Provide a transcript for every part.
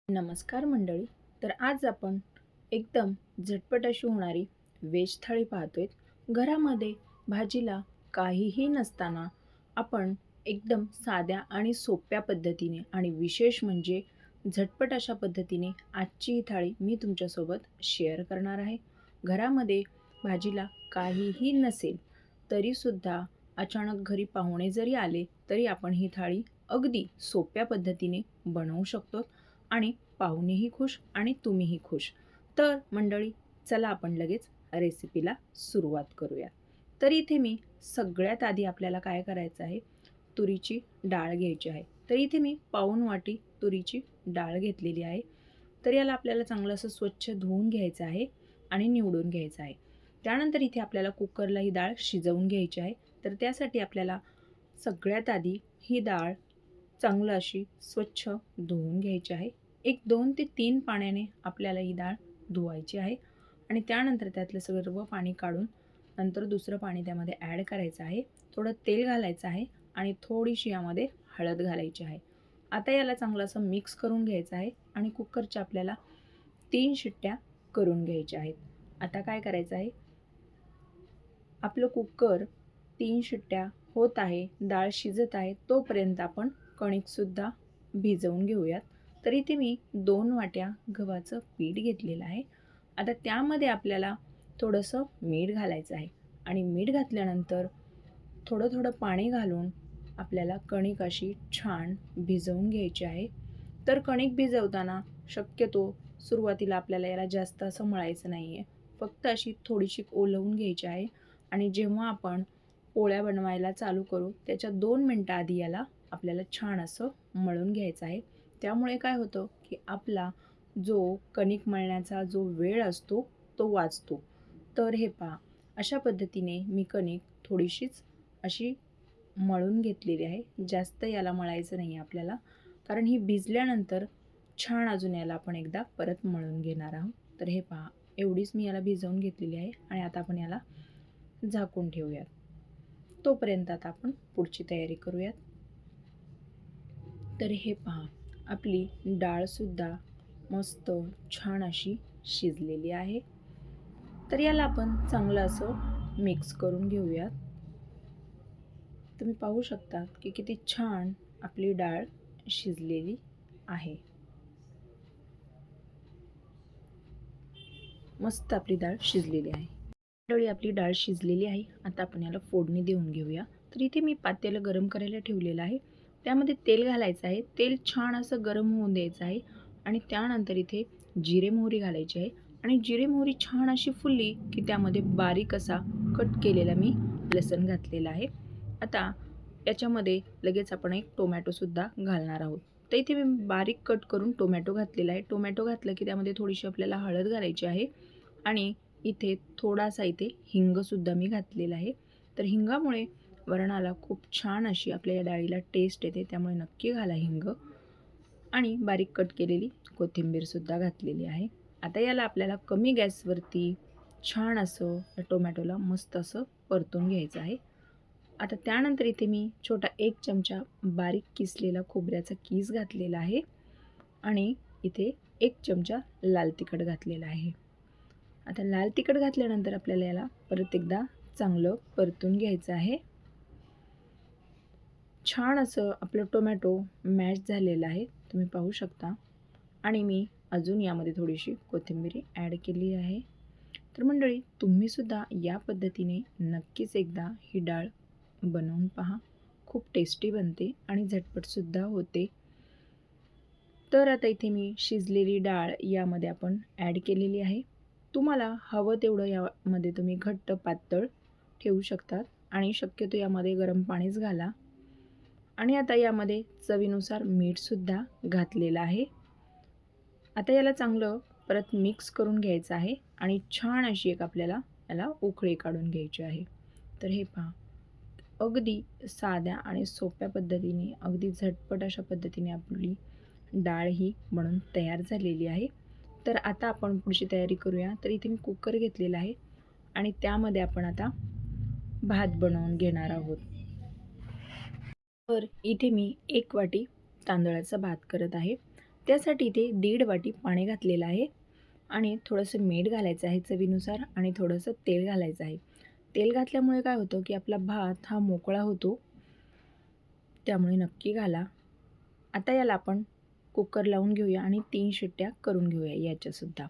नमस्कार मंडळी. तर आज आपण एकदम झटपट अशी होणारी व्हेज थाळी पाहतोय. घरामध्ये भाजीला काहीही नसताना आपण एकदम साध्या आणि सोप्या पद्धतीने आणि विशेष म्हणजे झटपट अशा पद्धतीने आजची ही थाळी मी तुमच्यासोबत शेअर करणार आहे. घरामध्ये भाजीला काहीही नसेल तरीसुद्धा अचानक घरी पाहुणे जरी आले तरी आपण ही थाळी अगदी सोप्या पद्धतीने बनवू शकतो आणि पाहुणेही खुश आणि तुम्हीही खुश. तर मंडळी, चला आपण लगेच रेसिपीला सुरुवात करूया. तर इथे मी सगळ्यात आधी आपल्याला काय करायचं आहे, तुरीची डाळ घ्यायची आहे. तर इथे मी पाऊण वाटी तुरीची डाळ घेतलेली आहे. तर याला आपल्याला चांगलं असं स्वच्छ धुवून घ्यायचं आहे आणि निवडून घ्यायचं आहे. त्यानंतर इथे आपल्याला कुकरला ही डाळ शिजवून घ्यायची आहे. तर त्यासाठी आपल्याला सगळ्यात आधी ही डाळ चांगलं अशी स्वच्छ धुवून घ्यायची आहे. एक 2 ते 3 पाण्याने आपल्याला ही डाळ धुवायची आहे आणि त्यानंतर त्यातलं सर्व पाणी काढून नंतर दुसरं पाणी त्यामध्ये ॲड करायचं आहे. थोडं तेल घालायचं आहे आणि थोडीशी यामध्ये हळद घालायची आहे. आता याला चांगलं असं मिक्स करून घ्यायचं आहे आणि कुकरच्या आपल्याला 3 शिट्ट्या करून घ्यायच्या आहेत. आता काय करायचं आहे, आपलं कुकर 3 शिट्ट्या होत आहे, डाळ शिजत आहे, तोपर्यंत आपण कणिकसुद्धा भिजवून घेऊयात. तर इथे मी 2 वाट्या गव्हाचं पीठ घेतलेलं आहे. आता त्यामध्ये आपल्याला थोडंसं मीठ घालायचं आहे आणि मीठ घातल्यानंतर थोडं थोडं पाणी घालून आपल्याला कणिक अशी छान भिजवून घ्यायची आहे. तर कणिक भिजवताना शक्यतो सुरुवातीला आपल्याला याला जास्त असं मळायचं नाही आहे. फक्त अशी थोडीशी ओलवून घ्यायची आहे आणि जेव्हा आपण पोळ्या बनवायला चालू करू त्याच्या 2 मिनटं आधी याला आपल्याला छान असं मळून घ्यायचं आहे. त्यामुळे काय होतं की आपला जो कणिक मळण्याचा जो वेळ असतो तो वाचतो. तर हे पहा, अशा पद्धतीने मी कणिक थोडीशीच अशी मळून घेतलेली आहे. जास्त याला मळायचं नाही आहे आपल्याला, कारण ही भिजल्यानंतर छान अजून याला आपण एकदा परत मळून घेणार आहोत. तर हे पहा, एवढीच मी याला भिजवून घेतलेली आहे आणि आता आपण याला झाकून ठेवूयात. तोपर्यंत आता आपण पुढची तयारी करूयात. तर हे पहा, आपली डाळसुद्धा मस्त छान अशी शिजलेली आहे. तर याला आपण चांगलं असं मिक्स करून घेऊयात. तुम्ही पाहू शकता की किती छान आपली डाळ शिजलेली आहे. मस्त आपली डाळ शिजलेली आहे. मंडळी, आपली डाळ शिजलेली आहे. आता आपण याला फोडणी देऊन घेऊया. तर इथे मी पातेलं गरम करायला ठेवलेलं आहे. त्यामध्ये तेल घालायचं आहे. तेल छान असं गरम होऊन द्यायचं आहे आणि त्यानंतर इथे जिरे मोहरी घालायची आहे आणि जिरे मोहरी छान अशी फुलली की त्यामध्ये बारीक असा कट केलेला मी लसूण घातलेला आहे. आता याच्यामध्ये लगेच आपण एक टोमॅटोसुद्धा घालणार आहोत. तर इथे मी बारीक कट करून टोमॅटो घातलेला आहे. टोमॅटो घातलं की त्यामध्ये थोडीशी आपल्याला हळद घालायची आहे आणि इथे थोडासा इथे हिंगसुद्धा मी घातलेला आहे. तर हिंगामुळे वरणाला खूप छान अशी आपल्या या डाळीला टेस्ट येते, त्यामुळे नक्की घाला हिंग. आणि बारीक कट केलेली कोथिंबीरसुद्धा घातलेली आहे. आता याला आपल्याला कमी गॅसवरती छान असं टोमॅटोला मस्त असं परतून घ्यायचं आहे. आता त्यानंतर इथे मी छोटा 1 चमचा बारीक किसलेला खोबऱ्याचा कीस घातलेला आहे आणि इथे 1 चमचा लाल तिखट घातलेला आहे. आता लाल तिखट घातल्यानंतर आपल्याला याला परत एकदा चांगलं परतून घ्यायचं आहे. छान असं आपलं टोमॅटो मॅश झालेलं आहे, तुम्ही पाहू शकता. आणि मी अजून यामध्ये थोडीशी कोथिंबीर ॲड केली आहे. तर मंडळी, तुम्हीसुद्धा या पद्धतीने नक्कीच एकदा ही डाळ बनवून पहा. खूप टेस्टी बनते आणि झटपटसुद्धा होते. तर आता इथे मी शिजलेली डाळ यामध्ये आपण ॲड केलेली आहे. तुम्हाला हवं तेवढं यामध्ये तुम्ही घट्ट पातळ ठेवू शकतात आणि शक्यतो यामध्ये गरम पाणीच घाला. आणि आता यामध्ये चवीनुसार मीठसुद्धा घातलेलं आहे. आता याला चांगलं परत मिक्स करून घ्यायचं आहे आणि छान अशी एक आपल्याला याला उकळी काढून घ्यायची आहे. तर हे पहा, अगदी साध्या आणि सोप्या पद्धतीने, अगदी झटपट अशा पद्धतीने आपली डाळ ही बनून तयार झालेली आहे. तर आता आपण पुढची तयारी करूया. तर इथे मी कुकर घेतलेला आहे आणि त्यामध्ये आपण आता भात बनवून घेणार आहोत. तर इथे मी 1 वाटी तांदळाचा भात करत आहे. त्यासाठी इथे 1.5 वाटी पाणी घातलेलं आहे आणि थोडंसं मीठ घालायचं आहे चवीनुसार आणि थोडंसं तेल घालायचं आहे. तेल घातल्यामुळे काय होतं की आपला भात हा मोकळा होतो, त्यामुळे नक्की घाला. आता याला आपण कुकर लावून घेऊया आणि 3 शिट्ट्या करून घेऊया याच्यासुद्धा.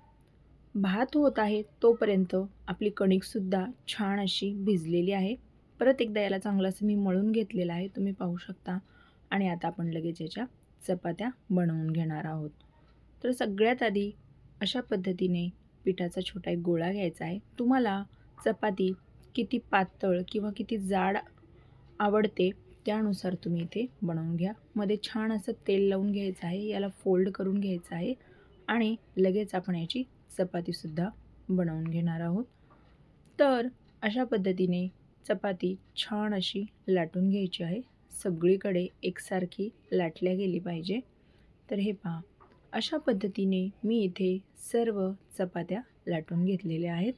भात होत आहे तोपर्यंत आपली कणिकसुद्धा छान अशी भिजलेली आहे. परत एकदा याला चांगलं असं मी मळून घेतलेलं आहे, तुम्ही पाहू शकता. आणि आता आपण लगेच याच्या चपात्या बनवून घेणार आहोत. तर सगळ्यात आधी अशा पद्धतीने पिठाचा छोटा एक गोळा घ्यायचा आहे. तुम्हाला चपाती किती पातळ किंवा किती जाड आवडते त्यानुसार तुम्ही इथे बनवून घ्या. मध्ये छान असं तेल लावून घ्यायचं आहे, याला फोल्ड करून घ्यायचं आहे आणि लगेच आपण याची चपातीसुद्धा बनवून घेणार आहोत. तर अशा पद्धतीने चपाती छान अशी लाटून घ्यायची आहे, सगळीकडे एकसारखी लाटल्या गेली पाहिजे. तर हे पहा, अशा पद्धतीने मी इथे सर्व चपात्या लाटून घेतलेल्या आहेत.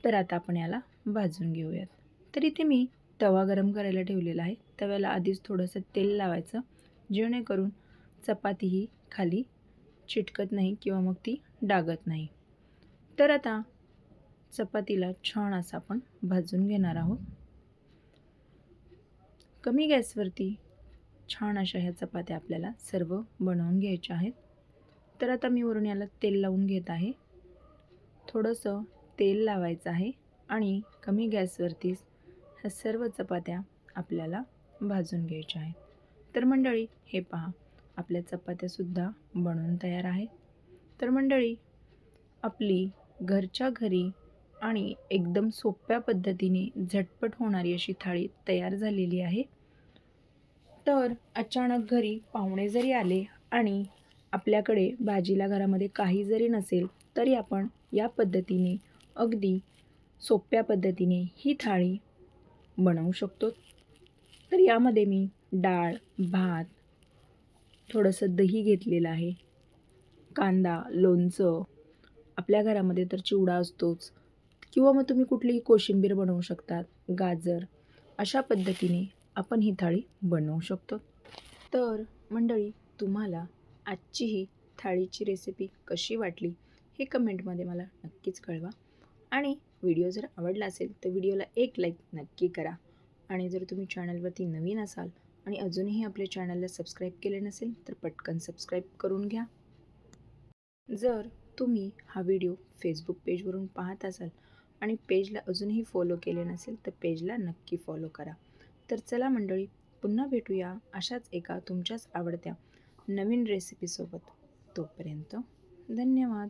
तर आता आपण याला भाजून घेऊयात. तर इथे मी तवा गरम करायला ठेवलेला आहे. तव्याला आधीच थोडंसं तेल लावायचं, जेणेकरून चपाती ही खाली चिटकत नाही किंवा मग ती डागत नाही. तर आता चपातीला छान असं आपण भाजून घेणार आहोत. कमी गॅसवरती छान अशा ह्या चपात्या आपल्याला सर्व बनवून घ्यायच्या आहेत. तर आता मी वरून याला तेल लावून घेत आहे. थोडंसं तेल लावायचं आहे आणि कमी गॅसवरतीच ह्या सर्व चपात्या आपल्याला भाजून घ्यायच्या आहेत. तर मंडळी हे पहा, आपल्या चपात्यासुद्धा बनवून तयार आहे. तर मंडळी, आपली घरच्या घरी आणि एकदम सोप्या पद्धतीने झटपट होणारी अशी थाळी तयार झालेली आहे. तर अचानक घरी पाहुणे जरी आले आणि आपल्याकडे भाजीला घरामध्ये काही जरी नसेल, तरी आपण या पद्धतीने अगदी सोप्या पद्धतीने ही थाळी बनवू शकतो. तर यामध्ये मी डाळ, भात, थोडंसं दही घेतलेलं आहे, कांदा, लोणचं, आपल्या घरामध्ये तर चिवडा असतोच किंवा मग तुम्ही कुठलीही कोशिंबीर बनवू शकतात, गाजर, अशा पद्धतीने आपण ही थाळी बनवू शकतो. तर मंडळी, तुम्हाला आजची ही थाळीची रेसिपी कशी वाटली हे कमेंटमध्ये मला नक्कीच कळवा. आणि व्हिडिओ जर आवडला असेल तर व्हिडिओला एक लाईक नक्की करा. आणि जर तुम्ही चॅनलवरती नवीन असाल आणि अजूनही आपल्या चॅनलला सबस्क्राईब केले नसेल तर पटकन सबस्क्राईब करून घ्या. जर तुम्ही हा व्हिडिओ फेसबुक पेजवरून पाहत असाल आणि पेजला अजूनही फॉलो केले नसेल तर पेजला नक्की फॉलो करा. तर चला मंडळी, पुन्हा भेटूया अशाच एका तुमच्याच आवडत्या नवीन रेसिपीसोबत. तोपर्यंत धन्यवाद.